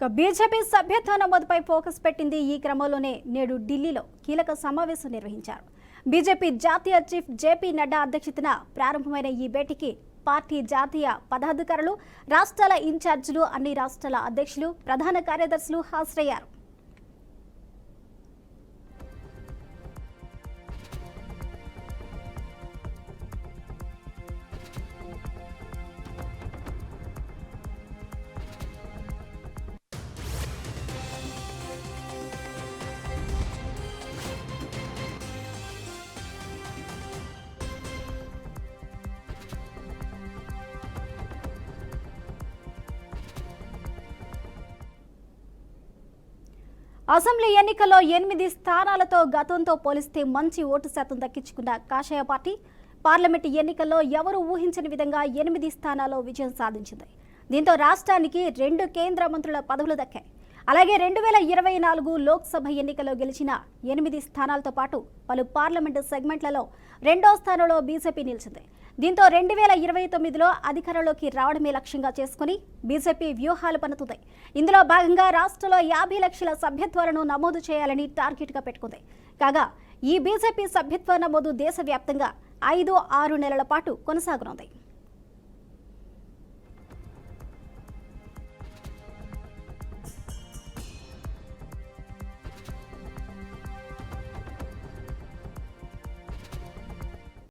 BJP సభ్యత్వ నమోదుపై focus పెట్టింది. ఈ క్రమంలోనే నేడు ఢిల్లీలో కీలక సమావేశం నిర్వహించారు. బీజేపీ జాతీయ చీఫ్ జేపీ నడ్డా అధ్యక్షతన ప్రారంభమైన ఈ భేటీకి పార్టీ జాతీయ పదాధికారులు, రాష్ట్రాల ఇన్ఛార్జీలు, అన్ని రాష్ట్రాల అధ్యక్షులు, ప్రధాన కార్యదర్శులు హాజరయ్యారు. అసెంబ్లీ ఎన్నికల్లో 8 స్థానాలతో గతంతో పోలిస్తే మంచి ఓటు శాతం దక్కించుకున్న కాషాయ పార్టీ పార్లమెంటు ఎన్నికల్లో ఎవరు ఊహించని విధంగా 8 స్థానాల్లో విజయం సాధించింది. దీంతో రాష్ట్రానికి 2 కేంద్ర మంత్రుల పదవులు దక్కాయి. అలాగే 2024 లోక్సభ ఎన్నికల్లో గెలిచిన 8 స్థానాలతో పాటు పలు పార్లమెంటు సెగ్మెంట్లలో 2వ స్థానంలో బీజేపీ నిలిచింది. దీంతో 2029లో అధికారంలోకి రావడమే లక్ష్యంగా చేసుకుని బీజేపీ వ్యూహాలు పన్నుతుంది. ఇందులో భాగంగా రాష్ట్రంలో 50 లక్షల సభ్యత్వాలను నమోదు చేయాలని టార్గెట్గా పెట్టుకుంది. కాగా ఈ బీజేపీ సభ్యత్వ నమోదు దేశవ్యాప్తంగా 5-6 నెలల పాటు కొనసాగనుంది.